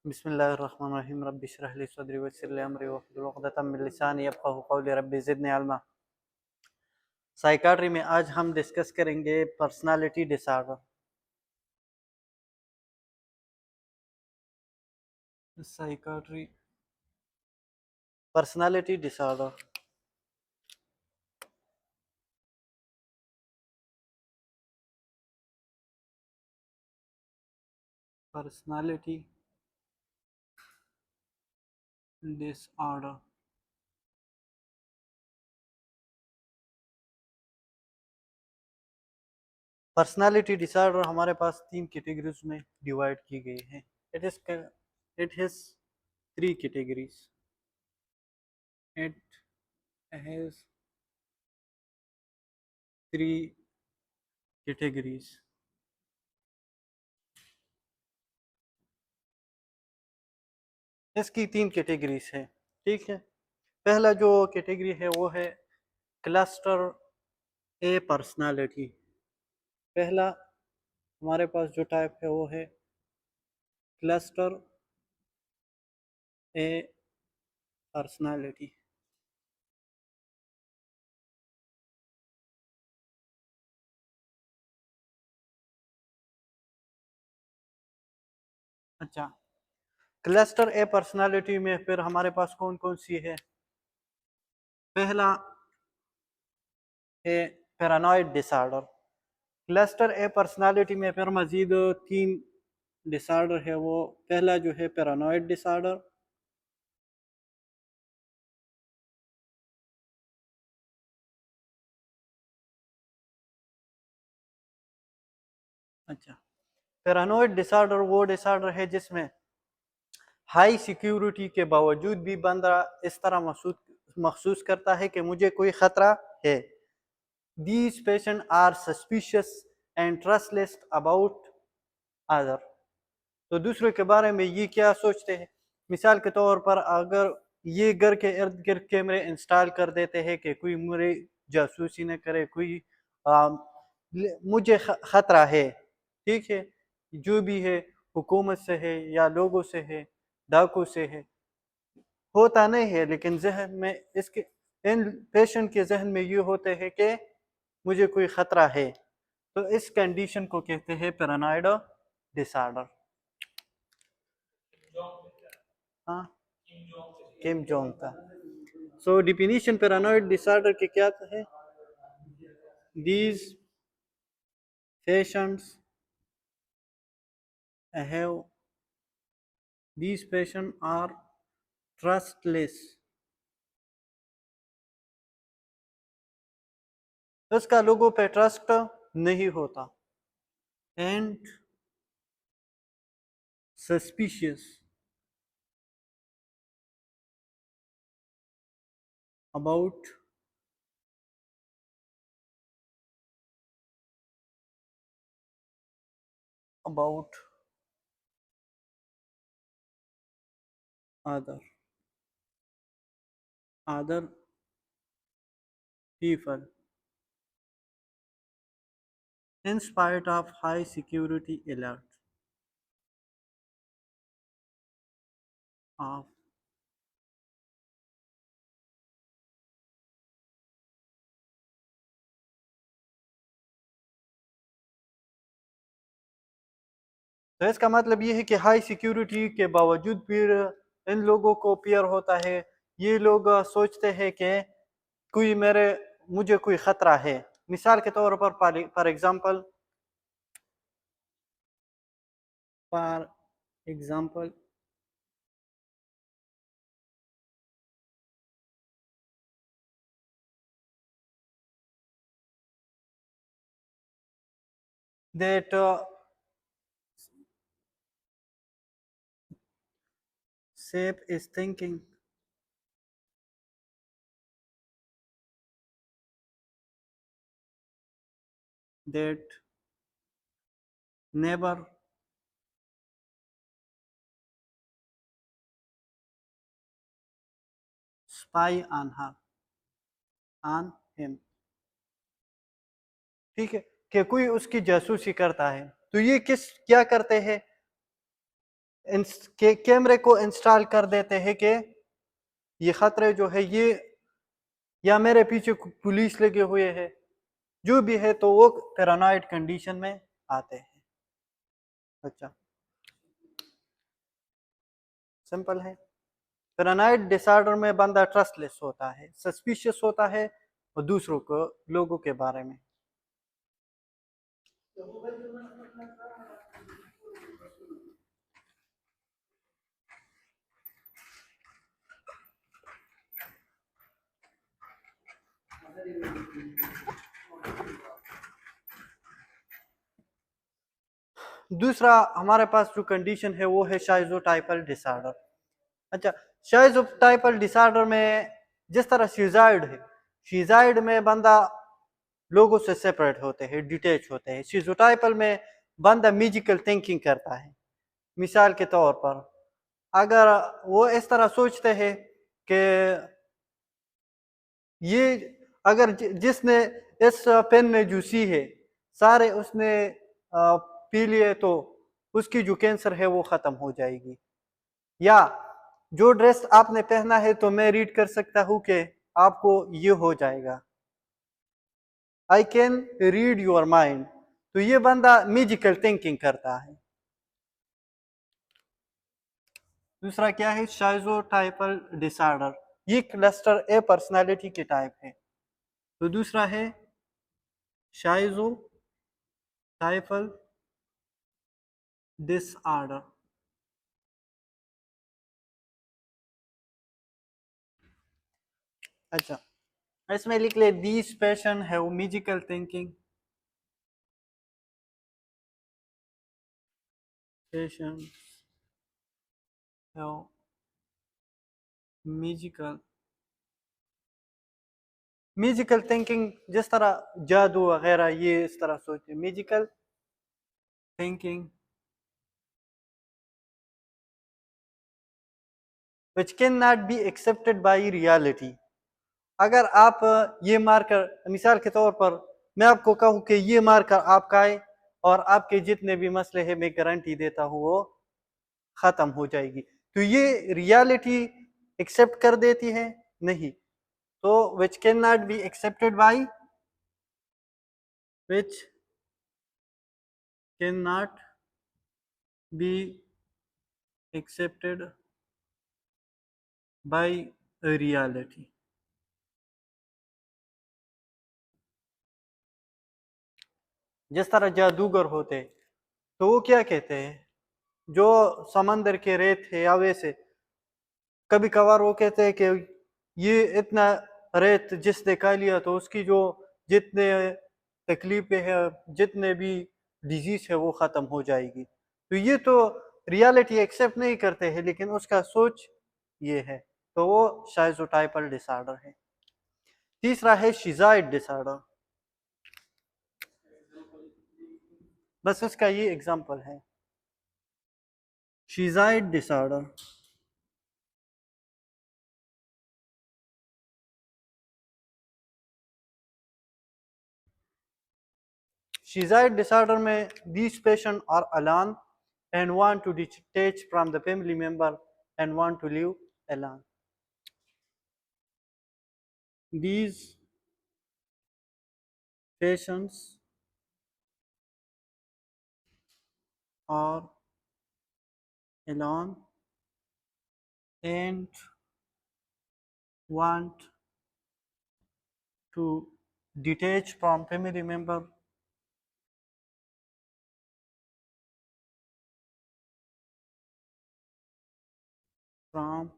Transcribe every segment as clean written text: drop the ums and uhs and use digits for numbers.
बिस्मिल्लाहिर्रहमानिर्रहीम रब्बि इश्रह ली सदरी वयस्सिर ली अमरी वहलुल उक़दतम मिन लिसानी यफ़क़हू क़ौली रब्बि ज़िदनी इल्मा। साइकाट्री में आज हम डिस्कस करेंगे personality disorder. Psychiatry personality disorder. Personality disorder personality disorder हमारे पास 3 कैटेगरीज में डिवाइड की गई है। It has 3 categories. It has 3 categories. इसकी 3 कैटेगरीज है। ठीक है, पहला जो कैटेगरी है वो है क्लस्टर ए पर्सनालिटी। पहला हमारे पास जो टाइप है वो है क्लस्टर ए पर्सनालिटी। अच्छा, क्लस्टर ए पर्सनालिटी में फिर हमारे पास कौन कौन सी है? पहला है पैरानॉइड डिसऑर्डर। क्लस्टर ए पर्सनालिटी में फिर मजीद 3 डिसऑर्डर है। वो पहला जो है पैरानॉइड डिसऑर्डर, अच्छा, पैरानॉइड डिसऑर्डर वो डिसऑर्डर है जिसमें हाई सिक्योरिटी के बावजूद भी बंदा इस तरह महसूस करता है कि मुझे कोई खतरा है। These patients are suspicious and trustless about other। तो दूसरों के बारे में ये क्या सोचते हैं? मिसाल के तौर पर अगर ये घर के इर्द गिर्द कैमरे इंस्टॉल कर देते हैं कि कोई मेरे जासूसी न करे, कोई मुझे खतरा है। ठीक है, जो भी है हुकूमत से है या लोगों से है, डाकू से है, होता नहीं है, लेकिन जहन में इसके इन पेशेंट के जहन में ये होते हैं कि मुझे कोई खतरा है। तो इस कंडीशन को कहते हैं पैरानॉइड डिसऑर्डर। हाँ, किम जोंग का। सो डिफिनीशन पैरानॉइड डिसऑर्डर के क्या है? These patients have these patients are trustless। इसका लोगों पे ट्रस्ट नहीं होता। And suspicious about other people in spite of high security alert of तो इसका मतलब ये है कि हाई सिक्योरिटी के बावजूद भी इन लोगों को फियर होता है। ये लोग सोचते हैं कि मुझे कोई खतरा है। मिसाल के तौर पर for example that Safe is thinking that never spy on him। ठीक है, कि कोई उसकी जासूसी करता है। तो ये क्या करते हैं? कैमरे को इंस्टॉल कर देते हैं कि ये खतरे जो है ये, या मेरे पीछे पुलिस लगे हुए है, जो भी है, तो वो पैरानॉइड कंडीशन में आते हैं। अच्छा, सिंपल है। पैरानॉइड डिसऑर्डर में बंदा ट्रस्टलेस होता है, सस्पिशियस होता है और दूसरों को, लोगों के बारे में। दूसरा हमारे पास जो कंडीशन है वो है शाइजोटाइपल डिसऑर्डर। अच्छा, शाइजोटाइपल डिसऑर्डर में जिस तरह शिज़ाइड है, शिज़ाइड में बंदा लोगों से सेपरेट होते हैं, डिटेच होते हैं। शिज़ोटाइपल में बंदा म्यूजिकल थिंकिंग करता है। मिसाल के तौर पर अगर वो इस तरह सोचते हैं कि ये अगर जिसने इस पेन में जो सी है सारे उसने पी लिए तो उसकी जो कैंसर है वो खत्म हो जाएगी। या जो ड्रेस आपने पहना है तो मैं रीड कर सकता हूं कि आपको ये हो जाएगा, I can read your mind. तो ये बंदा म्यूजिकल थिंकिंग करता है। दूसरा क्या है, शाइजोटाइपल डिसऑर्डर। ये क्लस्टर ए पर्सनालिटी के टाइप है। तो दूसरा है शाइजोटाइपल डिसऑर्डर। अच्छा, इसमें लिख ले, these patient have musical thinking, patient have musical musical thinking. जिस तरह जादू वगैरह ये इस तरह सोचते, musical thinking which cannot be accepted by reality। अगर आप ये मारकर, मिसाल के तौर पर मैं आपको कहूँ कि ये मारकर आप खाए और आपके जितने भी मसले हैं मैं गारंटी देता हूँ वो खत्म हो जाएगी, तो ये रियलिटी एक्सेप्ट कर देती है? नहीं। तो which cannot be accepted by, which cannot be accepted by reality। जिस तरह जादूगर होते तो वो क्या कहते हैं, जो समंदर के रेत है या वैसे, कभी कभार वो कहते हैं कि ये इतना रेत जिसने खा लिया तो उसकी जो जितने तकलीफें हैं, जितने भी डिजीज है वो खत्म हो जाएगी। तो ये तो रियलिटी एक्सेप्ट नहीं करते हैं, लेकिन उसका सोच ये है, तो वो शाइजोटाइपल डिसऑर्डर है। तीसरा है शिज़ाइड डिसऑर्डर। बस उसका ये एग्जांपल है, शिज़ाइड डिसऑर्डर। शिज़ाइड डिसऑर्डर में these patients are alone and want to detach from the family member and want to live alone। These patients are alone and want to detach from family member from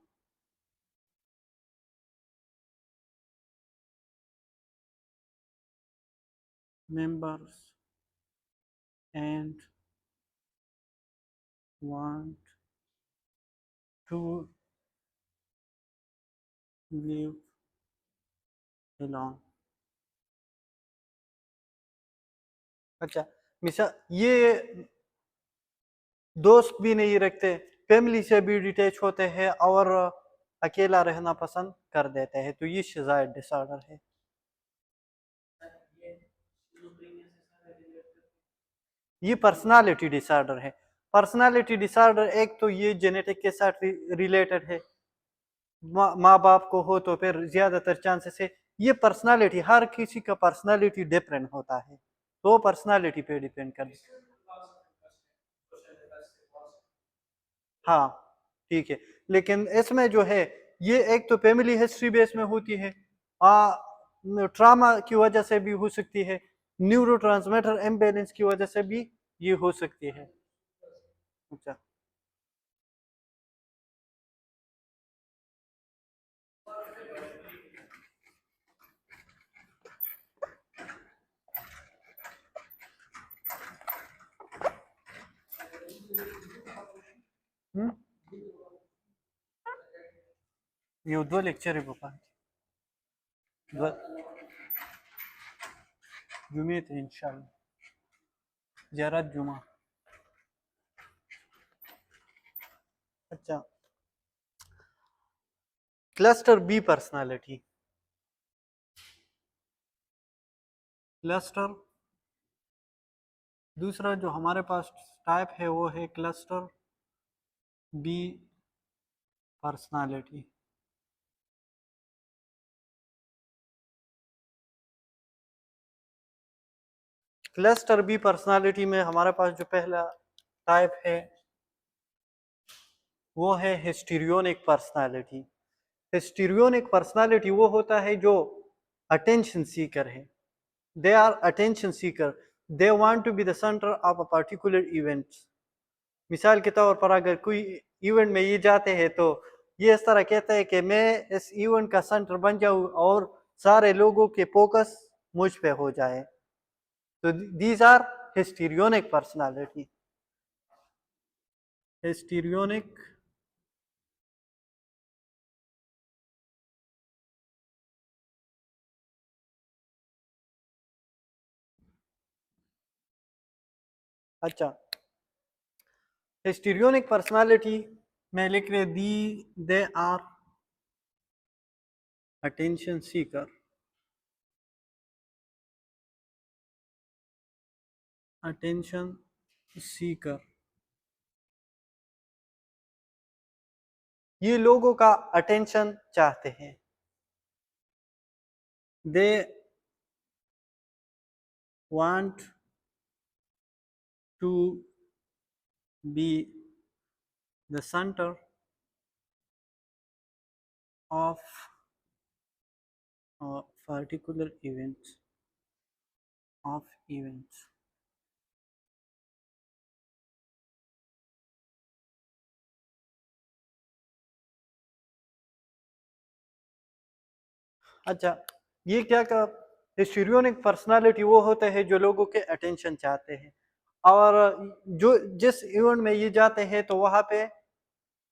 members and want to live alone। अच्छा, मिसाल ये दोस्त भी नहीं रखते, family से भी detach होते हैं और अकेला रहना पसंद कर देते हैं, तो ये शिज़ाइड डिसऑर्डर है। ये पर्सनालिटी डिसऑर्डर है। पर्सनालिटी डिसऑर्डर एक तो ये जेनेटिक के साथ रिलेटेड है, माँ बाप को हो तो फिर ज्यादातर चांसेस है। ये पर्सनालिटी, हर किसी का पर्सनालिटी डिफरेंट होता है, तो पर्सनालिटी पे डिपेंड कर। हाँ ठीक है, लेकिन इसमें जो है ये एक तो फैमिली हिस्ट्री बेस में होती है, ट्रामा की वजह से भी हो सकती है, न्यूरोट्रांसमीटर इम्बैलेंस की वजह से भी ये हो सकती है। अच्छा ये दो लेक्चर है पापा, जुमे थे इंशाल्लाह, जरात जुमा। अच्छा, क्लस्टर बी पर्सनालिटी, क्लस्टर दूसरा जो हमारे पास टाइप है वो है cluster B personality. Cluster B personality में हमारे पास जो पहला टाइप है वो है हिस्टीरियोनिक पर्सनालिटी। हिस्टीरियोनिक पर्सनालिटी वो होता है जो अटेंशन सीकर है, they are attention seeker, they want to be the centre of a particular event. मिसाल के तौर पर अगर कोई इवेंट में ये जाते हैं तो ये इस तरह कहता है कि मैं इस इवेंट का सेंटर बन जाऊं और सारे लोगों के फोकस मुझ पे हो जाए, तो these are histrionic personality. Histrionic अच्छा, हिस्टीरियोनिक पर्सनालिटी में लिख रहे दी they are attention seeker, attention seeker, ये लोगों का अटेंशन चाहते हैं, they want to be the centre of a particular event of events। अच्छा, ये क्या का हिस्टीरियोनिक पर्सनालिटी वो होते हैं जो लोगों के अटेंशन चाहते हैं, और जो जिस इवेंट में ये जाते हैं तो वहां पे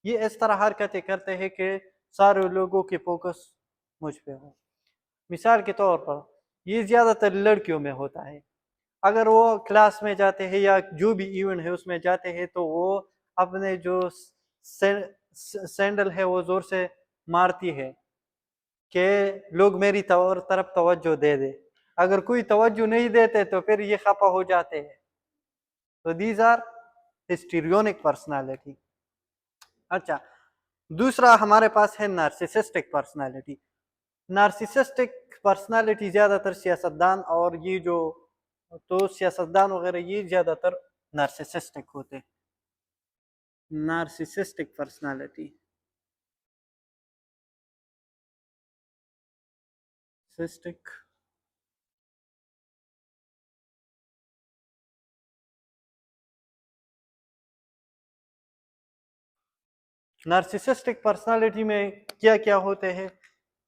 ये इस तरह हरकतें करते हैं कि सारे लोगों के फोकस मुझ पे हो। मिसाल के तौर पर ये ज्यादातर लड़कियों में होता है, अगर वो क्लास में जाते हैं या जो भी इवेंट है उसमें जाते हैं तो वो अपने जो सैंडल है वो जोर से मारती है कि लोग मेरी तरफ तवज्जो दे दे, अगर कोई तवज्जो नहीं देते तो फिर ये खफा हो जाते हैं। तो दीज आर हिस्टीरियोनिक पर्सनालिटी। अच्छा, दूसरा हमारे पास है नार्सिसिस्टिक पर्सनालिटी। नार्सिसिस्टिक पर्सनालिटी ज्यादातर सियासतदान और ये जो तो सियासतदान वगैरह ये ज्यादातर नार्सिसिस्टिक होते हैं। Narcissistic personality, cystic narcissistic personality में क्या क्या होते हैं,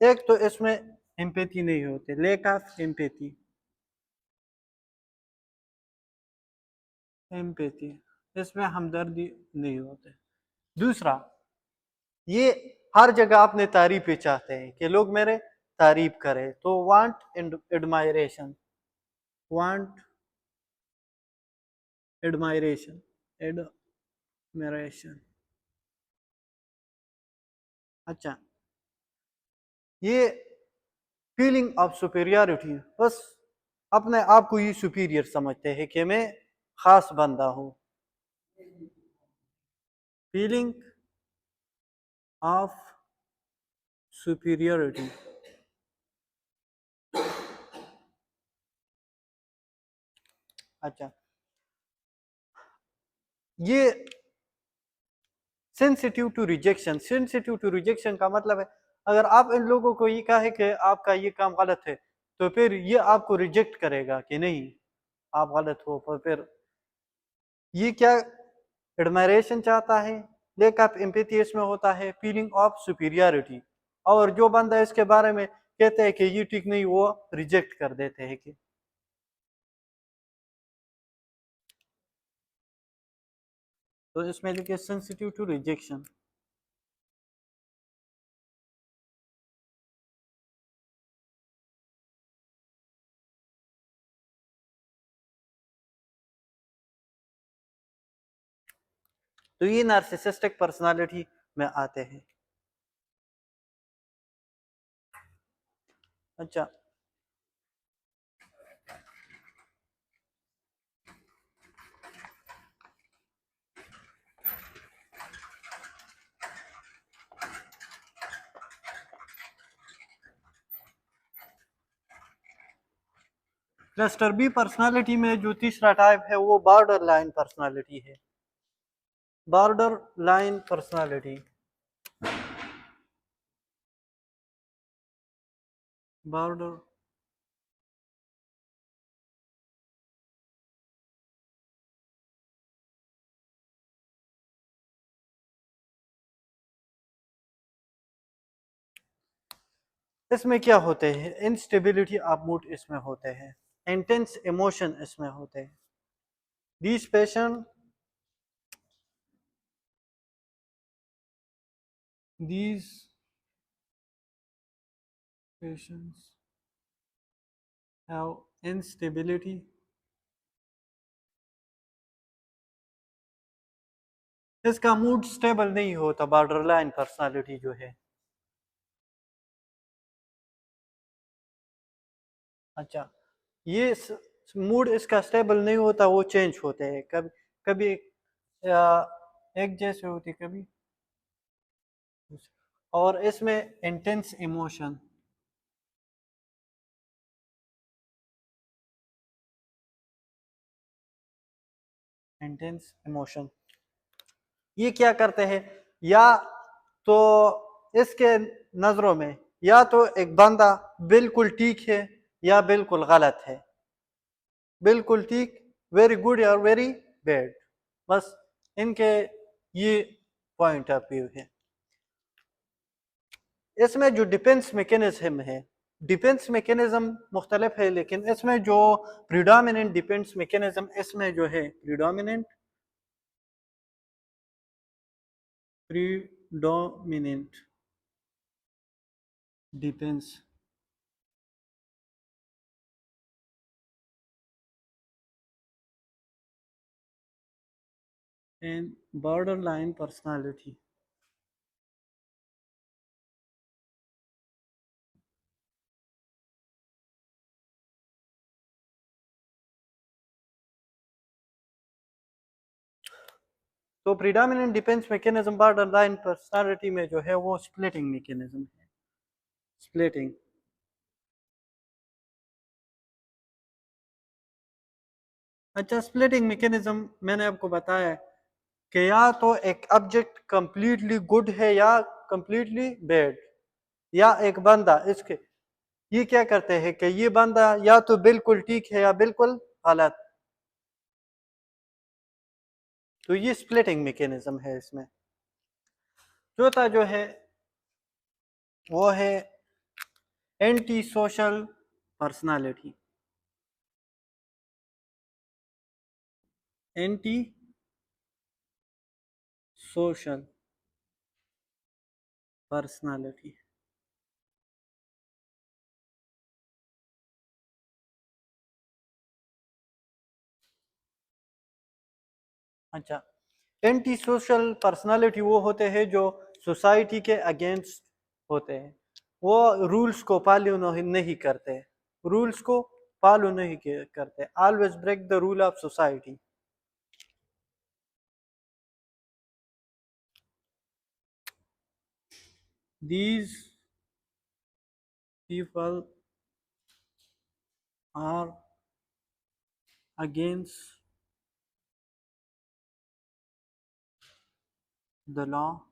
एक तो इसमें एम्पैथी नहीं होते, लैक ऑफ एम्पैथी, एम्पैथी इसमें हमदर्दी नहीं होते। दूसरा, ये हर जगह अपने तारीफ चाहते हैं कि लोग मेरे तारीफ करें, तो want admiration, want admiration, admiration. अच्छा, ये फीलिंग ऑफ सुपीरियरिटी, बस अपने आप को ही सुपीरियर समझते हैं कि मैं खास बंदा हूँ। Feeling of superiority. अच्छा, ये sensitive to rejection. Sensitive to rejection का मतलब है अगर आप इन लोगों को ये कहे कि आपका ये काम गलत है तो फिर ये आपको रिजेक्ट करेगा कि नहीं आप गलत हो। तो फिर ये क्या एडमायरेशन चाहता है, लेक ऑफ एम्पैथी इसमें होता है, फीलिंग ऑफ सुपीरियरिटी। और जो बंदा इसके बारे में कहते हैं कि ये ठीक नहीं वो रिजेक्ट कर देते हैं कि तो इसमें लिखे सेंसिटिव टू रिजेक्शन। तो ये नार्सिसिस्टिक पर्सनालिटी में आते हैं। अच्छा, क्लस्टर बी पर्सनालिटी में जो तीसरा टाइप है वो बॉर्डर लाइन पर्सनालिटी है। बॉर्डर लाइन पर्सनालिटी, बॉर्डर इसमें क्या होते हैं, इंस्टेबिलिटी ऑफ मूड इसमें होते हैं, इंटेंस इमोशन इसमें होते हैं। These patient these patients have instability इसका मूड स्टेबल नहीं होता बॉर्डर लाइन पर्सनालिटी जो है। अच्छा, ये मूड इसका स्टेबल नहीं होता, वो चेंज होते हैं, कभी कभी एक जैसे होती कभी। और इसमें इंटेंस इमोशन, इंटेंस इमोशन ये क्या करते हैं, या तो इसके नजरों में या तो एक बंदा बिल्कुल ठीक है या बिल्कुल गलत है, बिल्कुल ठीक, वेरी गुड और वेरी बैड, बस इनके ये पॉइंट ऑफ व्यू है। इसमें जो डिफेंस मैकेनिज्म है, डिफेंस मैकेनिज्म मुख्तलिफ है, लेकिन इसमें जो प्रिडोमिनेंट डिफेंस मैकेनिज्म इसमें जो है predominant defence and borderline personality. तो predominant defence mechanism borderline personality में जो है वो स्प्लिटिंग मैकेनिज्म है, स्प्लिटिंग। अच्छा, स्प्लिटिंग मैकेनिज्म मैंने आपको बताया कि या तो एक ऑब्जेक्ट कंप्लीटली गुड है या कंप्लीटली बैड, या एक बंदा इसके ये क्या करते हैं कि ये बंदा या तो बिल्कुल ठीक है या बिल्कुल गलत, तो ये स्प्लिटिंग मैकेनिज्म है इसमें। चौथा जो है वो है anti social personality, anti social personality. अच्छा, एंटी सोशल पर्सनालिटी वो होते हैं जो सोसाइटी के अगेंस्ट होते हैं, वो रूल्स को फॉलो नहीं करते, रूल्स को फॉलो नहीं करते, always break the rule of society. these people are against the law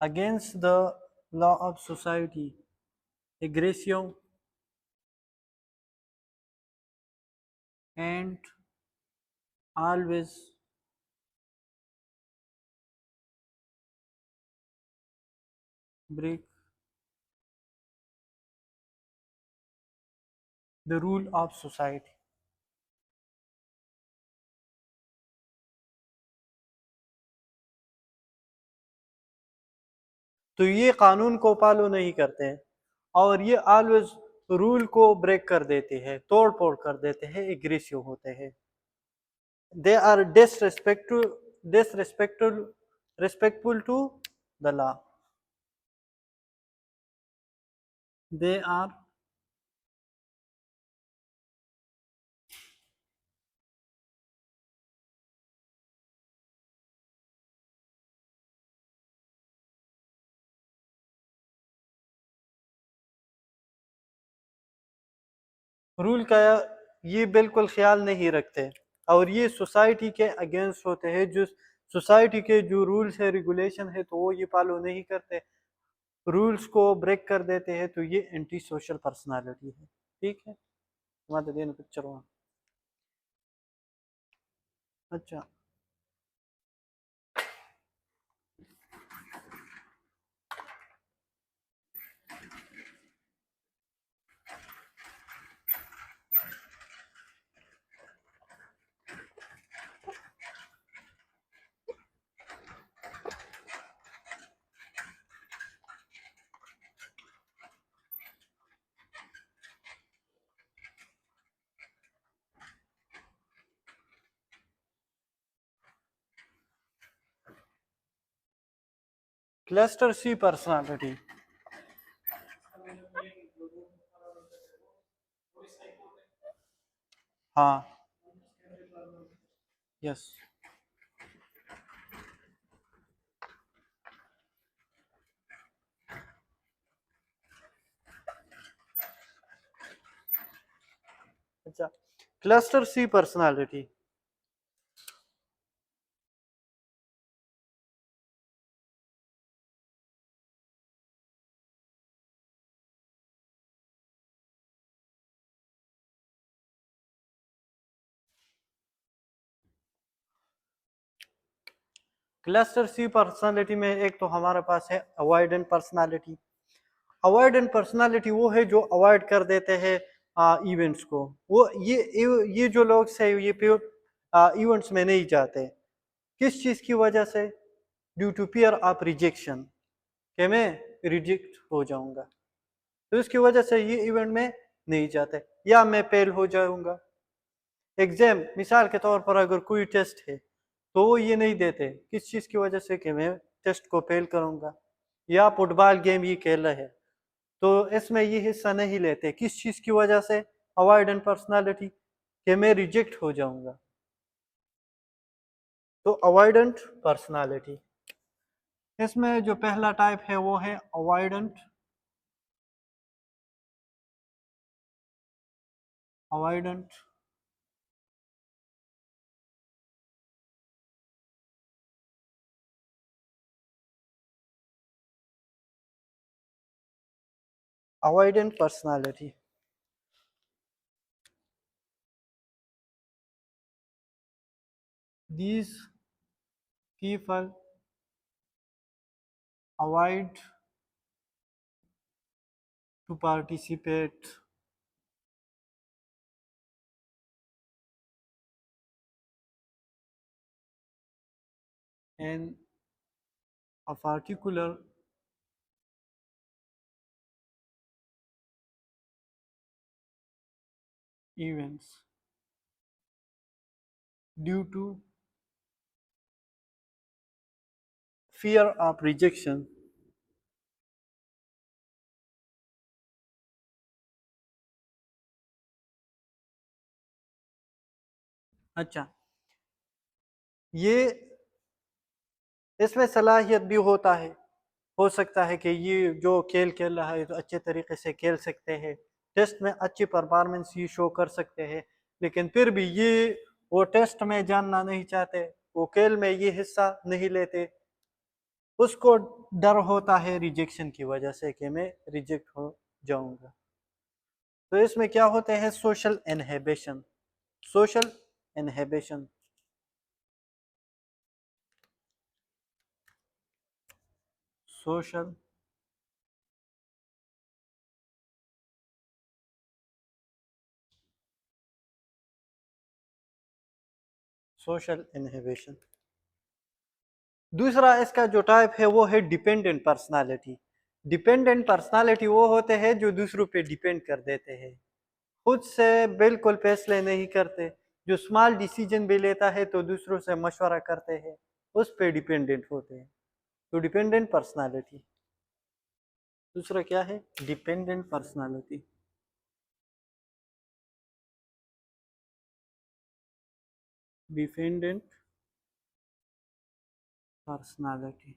against the law of society, aggression and always break the rule of society. तो ये कानून को फॉलो नहीं करते हैं और ये ऑलवेज रूल को ब्रेक कर देते हैं, तोड़ फोड़ कर देते हैं, एग्रेसिव होते हैं. They are disrespectful to the law. They are rule का ये बिल्कुल ख्याल नहीं रखते और ये सोसाइटी के अगेंस्ट होते हैं. जो सोसाइटी के जो रूल्स है, रेगुलेशन है, तो वो ये फॉलो नहीं करते, रूल्स को ब्रेक कर देते हैं. तो ये एंटी सोशल पर्सनालिटी है. ठीक है, तुम्हारे दिन पिक्चर हुआ. अच्छा, क्लस्टर सी पर्सनालिटी. हाँ, यस. अच्छा, cluster C personality. Cluster C personality में एक तो हमारे पास है अवॉइडेंट पर्सनालिटी. अवॉइडेंट पर्सनालिटी वो है जो अवॉइड कर देते हैं इवेंट्स को. वो ये जो लोग से ये प्योर इवेंट्स में नहीं जाते. किस चीज़ की वजह से? Due to fear of rejection, कि मैं रिजेक्ट हो जाऊंगा, तो इसकी वजह से ये इवेंट में नहीं जाते. या मैं फेल हो जाऊंगा. एग्जाम मिसाल के तौर पर अगर कोई टेस्ट है तो वो ये नहीं देते. किस चीज़ की वजह से? कि मैं टेस्ट को फेल करूंगा. या फुटबॉल गेम ये खेल रहे हैं तो इसमें ये हिस्सा नहीं लेते. किस चीज़ की वजह से? अवॉइडेंट पर्सनालिटी, कि मैं रिजेक्ट हो जाऊंगा. तो अवॉइडेंट पर्सनालिटी, इसमें जो पहला टाइप है वो है avoidant. Avoidant avoidant personality. These people avoid to participate in a particular events due to fear of rejection अच्छा, ये इसमें सलाहियत भी होता है, हो सकता है कि ये जो खेल खेल रहा है तो अच्छे तरीके से खेल सकते हैं, टेस्ट में अच्छी परफॉर्मेंस ये शो कर सकते हैं, लेकिन फिर भी ये वो टेस्ट में जानना नहीं चाहते, वो खेल में ये हिस्सा नहीं लेते, उसको डर होता है रिजेक्शन की वजह से कि मैं रिजेक्ट हो जाऊंगा। तो इसमें क्या होते हैं, social inhibition, social inhibition, social social inhibition. दूसरा इसका जो टाइप है वो है डिपेंडेंट पर्सनालिटी। डिपेंडेंट पर्सनालिटी वो होते हैं जो दूसरों पे डिपेंड कर देते हैं, खुद से बिल्कुल फैसले नहीं करते, जो स्मॉल डिसीजन भी लेता है तो दूसरों से मशवरा करते हैं, उस पे डिपेंडेंट होते हैं। तो डिपेंडेंट पर्सनालिटी। दूसरा क्या है, डिपेंडेंट पर्सनालिटी। Dependent personality.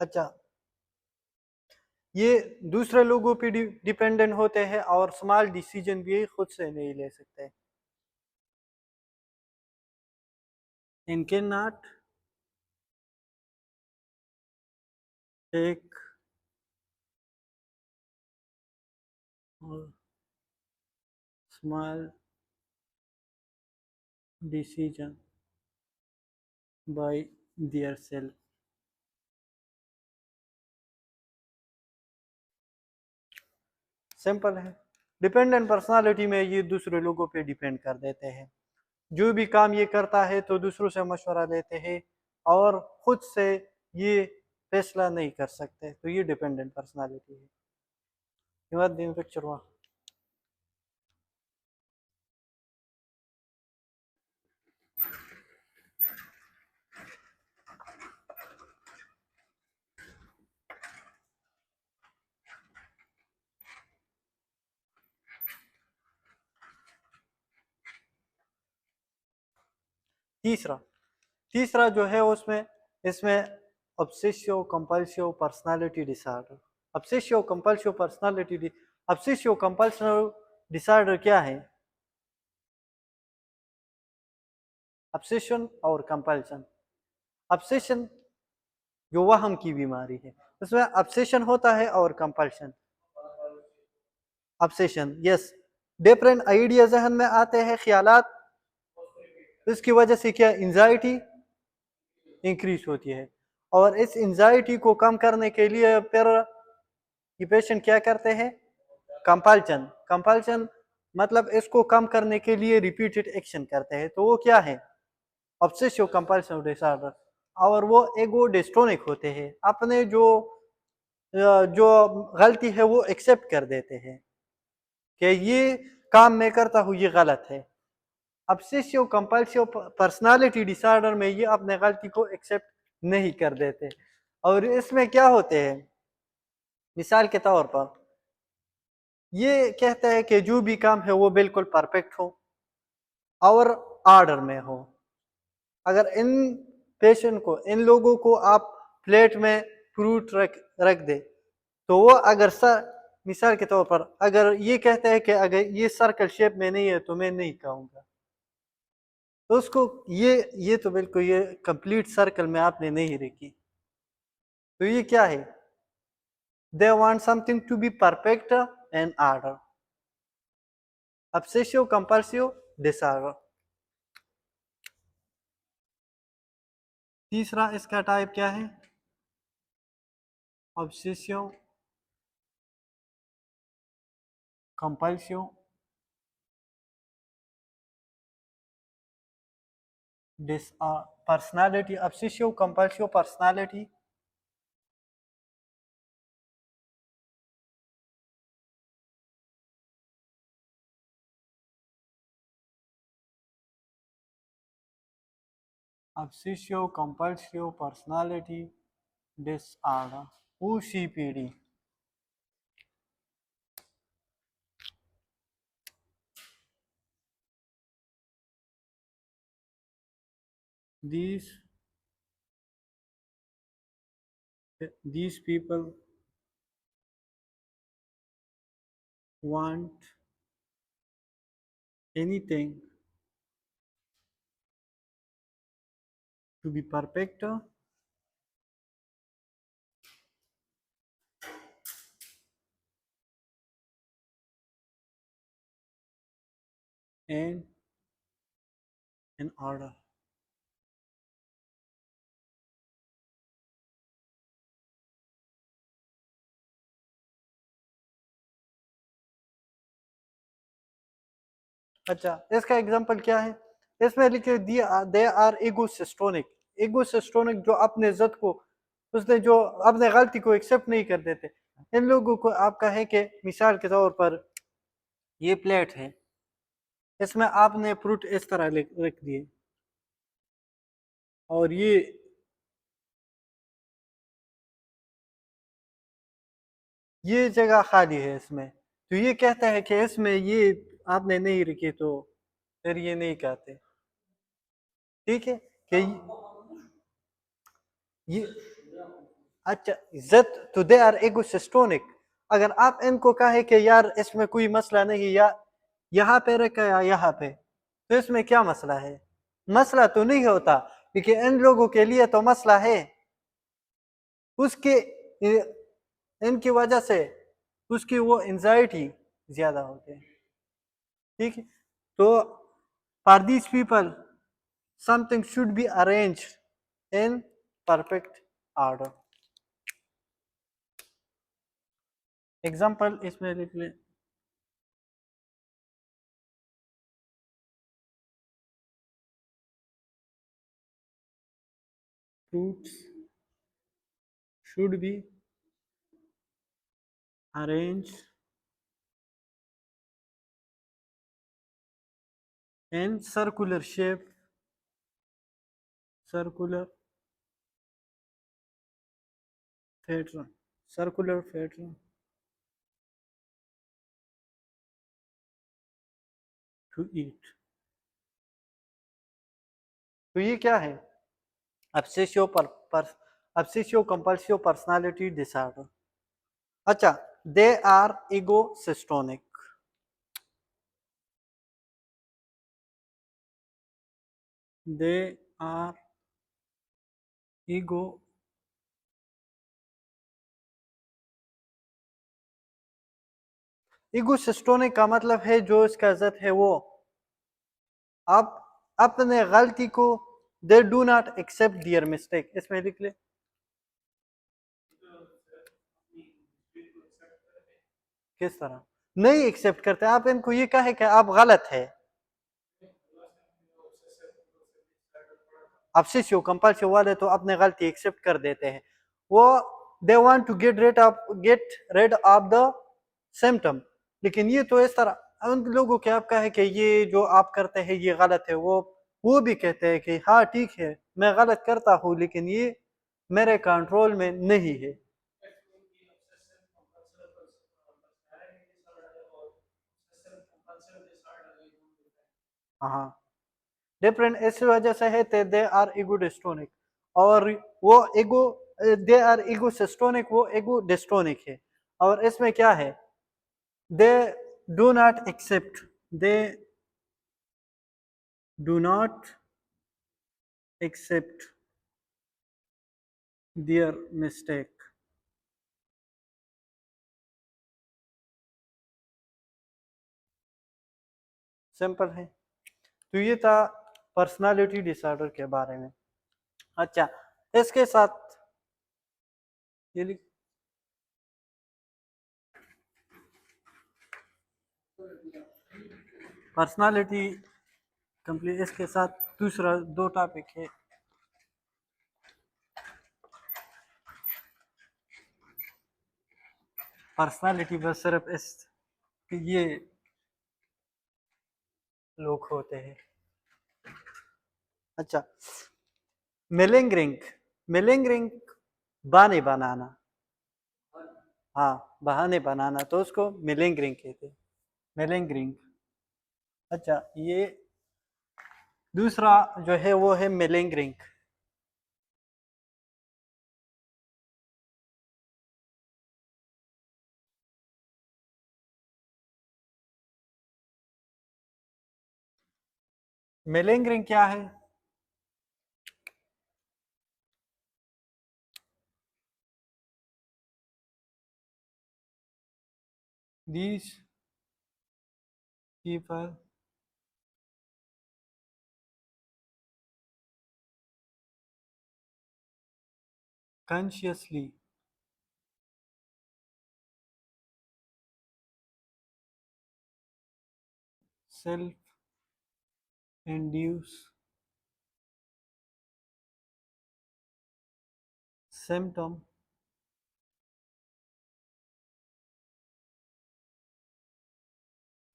अच्छा, ये दूसरे लोगों पे डिपेंडेंट होते हैं और स्मॉल डिसीजन भी खुद से नहीं ले सकते। इनके not take small decision by their self. Simple है, डिपेंडेंट पर्सनालिटी में ये दूसरे लोगों पे डिपेंड कर देते हैं, जो भी काम ये करता है तो दूसरों से मशवरा लेते हैं और खुद से ये फैसला नहीं कर सकते, तो ये डिपेंडेंट पर्सनालिटी है। ये बात दिन पिक्चर हुआ। तीसरा, तीसरा जो है उसमें, इसमें obsessive compulsive personality disorder. Obsessive compulsive personality, obsessive compulsive disorder क्या है, ऑब्सेशन और कंपल्सन। ऑब्सेशन जो वहम की बीमारी है, उसमें ऑब्सेशन होता है और compulsion. Obsession, yes, different idea जहन में आते हैं, ख्यालात, इसकी वजह से क्या, एंजाइटी इंक्रीज होती है, और इस एंजाइटी को कम करने के लिए फिर ये पेशेंट क्या करते हैं, कंपल्शन। कंपल्शन मतलब इसको कम करने के लिए रिपीटेड एक्शन करते हैं, तो वो क्या है, ऑब्सेसिव कंपल्सिव डिसऑर्डर। और वो एगो डिस्ट्रोनिक होते हैं, अपने जो गलती है वो एक्सेप्ट कर देते हैं कि ये काम मैं करता हूँ ये गलत है। ऑब्सेसिव कंपल्सिव पर्सनालिटी डिसऑर्डर में ये अपने गलती को एक्सेप्ट नहीं कर देते, और इसमें क्या होते हैं, मिसाल के तौर पर ये कहते हैं कि जो भी काम है वो बिल्कुल परफेक्ट हो और ऑर्डर में हो। अगर इन पेशेंट को, इन लोगों को आप प्लेट में फ्रूट रख दे, तो वो अगर मिसाल के तौर पर अगर ये कहते हैं कि अगर ये सर्कल शेप में नहीं है तो मैं नहीं खाऊंगा, तो उसको ये तो बिल्कुल ये कंप्लीट सर्कल में आपने नहीं रखी, तो ये क्या है, they want something to be perfect and order. Obsessive compulsive disorder. तीसरा इसका टाइप क्या है, obsessive compulsive personality, obsessive compulsive personality obsessive compulsive personality disorder, OCPD. These people want anything to be perfect and in order. अच्छा, इसका example क्या है? इसमें लिखे दे आर एगोसिस्टोनिक। एगोसिस्टोनिक जो अपने इज्जत को, उसने जो अपने गलती को एक्सेप्ट नहीं कर देते, इन लोगों को आप कहें कि मिसाल के तौर पर ये प्लेट है, इसमें आपने फ्रूट इस तरह रख दिए और ये जगह खाली है इसमें, तो ये कहता है कि इसमें ये आपने नहीं रखी, तो फिर ये नहीं कहते। ठीक है कि ये अच्छा इज्जत, तो दे आर एगोसिस्टोनिक। अगर आप इनको कहे कि यार इसमें कोई मसला नहीं, या यहाँ पे रखा या यहाँ पे, तो इसमें क्या मसला है? मसला तो नहीं होता, लेकिन इन लोगों के लिए तो मसला है। उसके इनकी वजह से उसकी वो एंजाइटी ज्यादा होते हैं। ठीक है, तो for these people something should be arranged in perfect order. Example इसमें लिख लें, fruits should be arranged in circular shape, circular pattern, circular pattern to eat। तो ये क्या है? obsessive compulsive personality disorder। अच्छा, they are egosystonic, they are egosystonic का मतलब है जो इसका इज्जत है वो आप अपने गलती को, they do not accept their mistake। इसमें लिख ले, किस तरह नहीं एक्सेप्ट करते? आप इनको ये कहे कि आप गलत है, ऑब्सेसिव कंपल्सिव वाले तो अपने गलती एक्सेप्ट कर देते हैं, वो they want to get off the symptom. लेकिन ये तो इस तरह उन लोगों के आप कहे कि ये जो आप करते हैं ये गलत है, वो भी कहते हैं कि हाँ ठीक है मैं गलत करता हूँ, लेकिन ये मेरे कंट्रोल में नहीं है। हाँ, डिफरेंट इस वजह से है दे आर एगोडिस्टोनिक, और वो एगो दे आर एगोसिस्टोनिक, वो एगोडिस्टोनिक है। और इसमें क्या है? They do not accept, they do not accept their mistake. Simple है। तो ये था पर्सनालिटी डिसऑर्डर के बारे में। अच्छा, इसके साथ ये पर्सनालिटी कंप्लीट, इसके साथ दूसरा 2 टॉपिक है। पर्सनालिटी बस सिर्फ इस ये लोग होते हैं। अच्छा, मिलिंगरिंग, मिलिंगरिंग बहाने बनाना, हाँ बहाने बनाना, तो उसको मिलिंगरिंग कहते हैं, मिलिंगरिंग। अच्छा, ये दूसरा जो है वो है मिलिंगरिंग। मिलिंगरिंग क्या है? These people consciously self-induce symptom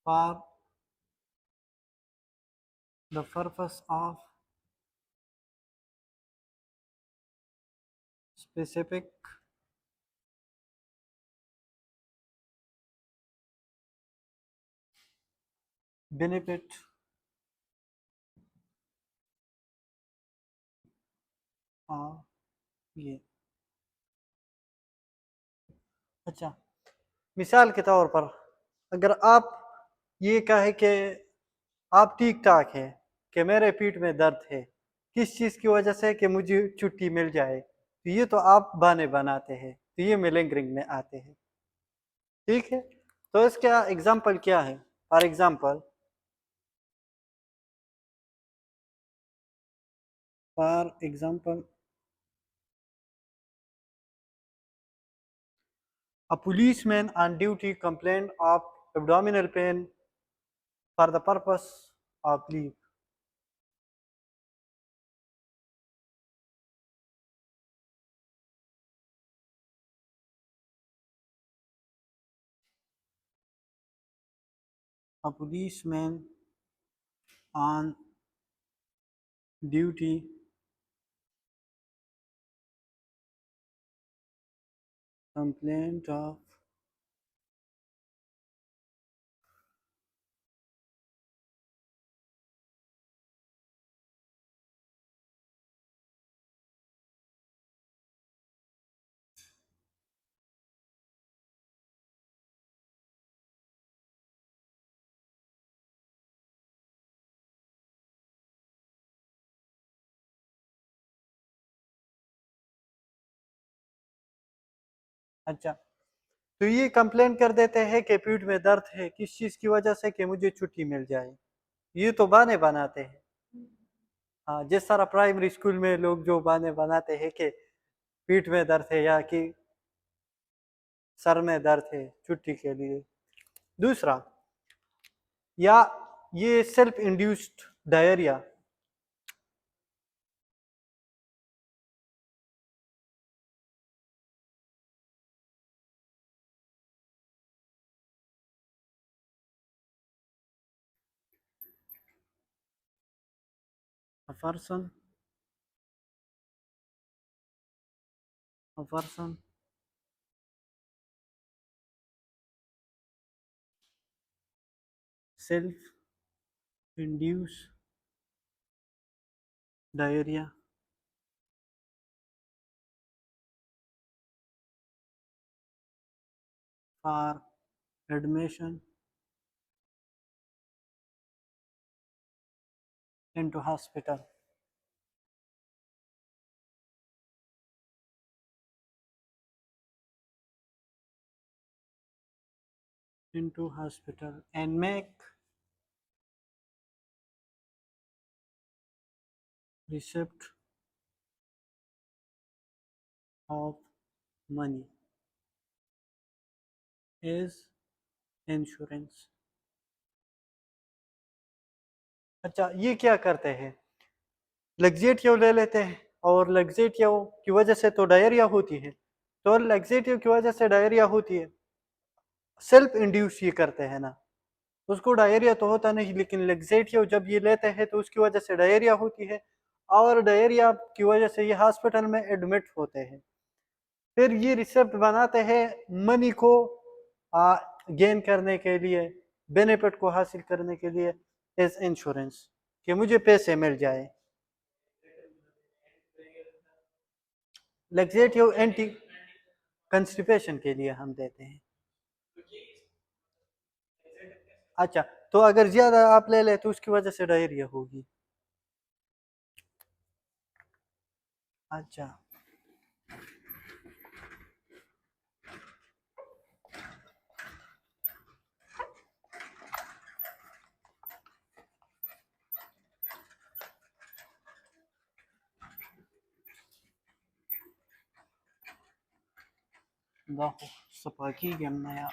for the purpose of specific benefit of ये। अच्छा, मिसाल के तौर पर अगर आप ये कहे कि आप ठीक ठाक हैं, कि मेरे पीठ में दर्द है, किस चीज़ की वजह से कि मुझे छुट्टी मिल जाए, तो ये तो आप बहाने बनाते हैं, तो ये मिलिंगरिंग में आते हैं। ठीक है, तो इसका एग्जाम्पल क्या है? For example, for example a policeman on duty complained of abdominal pain for the purpose of leave. A policeman on duty complained of अच्छा, तो ये कंप्लेन कर देते हैं कि पीठ में दर्द है, किस चीज़ की वजह से कि मुझे छुट्टी मिल जाए। ये तो बहाने बनाते हैं। हाँ, जिस तरह प्राइमरी स्कूल में लोग जो बहाने बनाते हैं कि पीठ में दर्द है या कि सर में दर्द है छुट्टी के लिए। दूसरा, या ये self induced diarrhoea, a person a person self induce diarrhea for admission into hospital, and make receipt of money is insurance. अच्छा, ये क्या करते हैं, लग्जेटिव ले लेते हैं और लग्जेटिव की वजह से तो डायरिया होती है, तो लग्जेटिव की वजह से डायरिया होती है, सेल्फ इंड्यूस ये करते हैं ना, उसको डायरिया तो होता नहीं, लेकिन लग्जेटिव जब ये लेते हैं तो उसकी वजह से डायरिया होती है और डायरिया की वजह से ये हॉस्पिटल में एडमिट होते हैं। फिर ये रिसेप्ट बनाते हैं मनी को गेन करने के लिए, बेनिफिट को हासिल करने के लिए, एज इंश्योरेंस, कि मुझे पैसे मिल जाए। लग्जेटिव एंटी कंस्टिपेशन के लिए हम देते हैं। अच्छा, तो अगर ज्यादा आप ले ले तो उसकी वजह से डायरिया होगी। अच्छा, दाहो सपाकी गमनाया।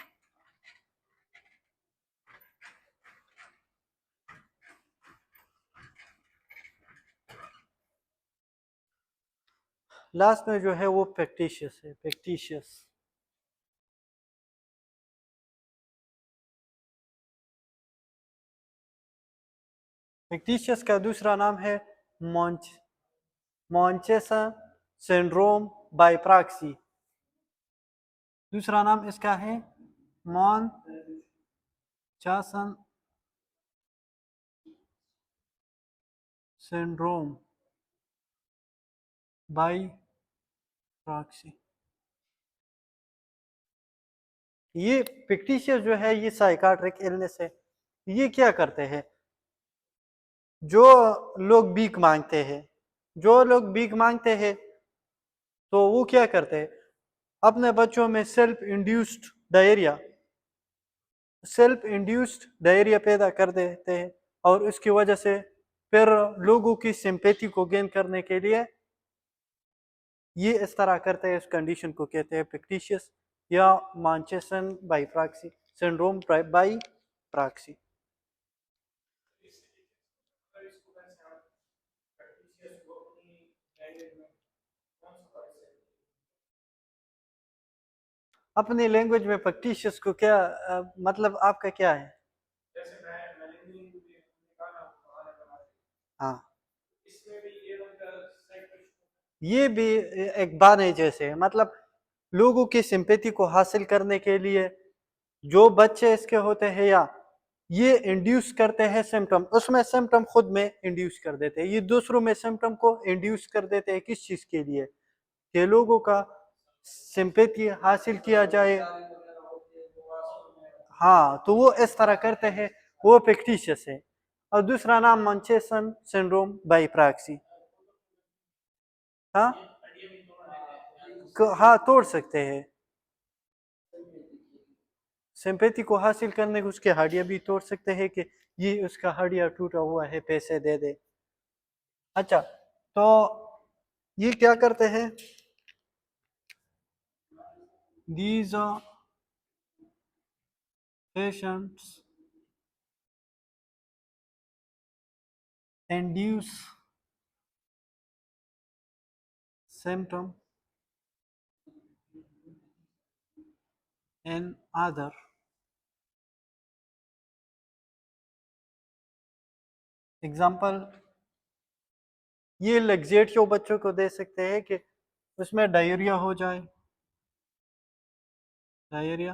लास्ट में जो है वो फैक्टिशियस है, फैक्टिशियस। फैक्टिशियस का दूसरा नाम है मॉन्चेसन सिंड्रोम बाय प्रॉक्सी। दूसरा नाम इसका है मॉन्चासन सिंड्रोम बाय प्रॉक्सी। ये फिक्टिशियस जो है ये साइकाट्रिक इलनेस है। ये क्या करते हैं, जो लोग भीख मांगते हैं, जो लोग भीख मांगते हैं तो वो क्या करते हैं, अपने बच्चों में सेल्फ इंड्यूस्ड डायरिया पैदा कर देते हैं और उसकी वजह से फिर लोगों की सिंपैथी को गेन करने के लिए ये इस तरह करते हैं। इस कंडीशन को कहते हैं फिक्टिशियस या Munchausen by proxy syndrome by proxy. अपनी लैंग्वेज में फिक्टिशियस को क्या मतलब आपका क्या है? हाँ, ये भी एक बहाने जैसे है, मतलब लोगों की सिंपैथी को हासिल करने के लिए जो बच्चे इसके होते हैं या ये इंड्यूस करते हैं सिम्टम, उसमें सिम्टम खुद में इंड्यूस कर देते हैं, ये दूसरों में सिम्टम को इंड्यूस कर देते हैं। किस चीज के लिए, कि लोगों का सिंपैथी हासिल किया जाए। हाँ, तो वो इस तरह करते हैं, वो फिक्टिशियस है। और दूसरा नाम मंचेसन सिंड्रोम बाय प्रॉक्सी। हाँ, हाँ तोड़ सकते हैं, सिंपैथी को हासिल करने को उसके हड्डियां भी तोड़ सकते हैं कि ये उसका हड्डियां टूटा हुआ है, पैसे दे दे। अच्छा, तो ये क्या करते हैं, these patients induce symptom in other example. ये लग्जेटिव बच्चों को दे सकते हैं कि उसमें डायरिया हो जाए, diarrhoea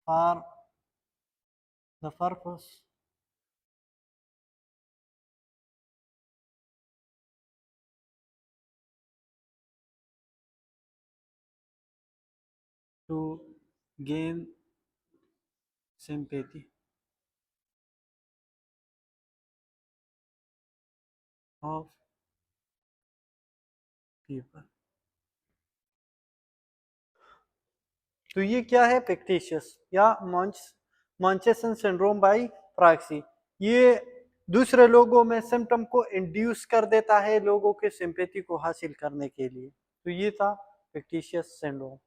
for the purpose to gain sympathy of people। तो ये क्या है, फिक्टिशियस या मॉन्चेसन सिंड्रोम बाय प्रॉक्सी। ये दूसरे लोगों में सिम्टम को इंड्यूस कर देता है लोगों के सिंपैथी को हासिल करने के लिए। तो ये था फिक्टिशियस सिंड्रोम।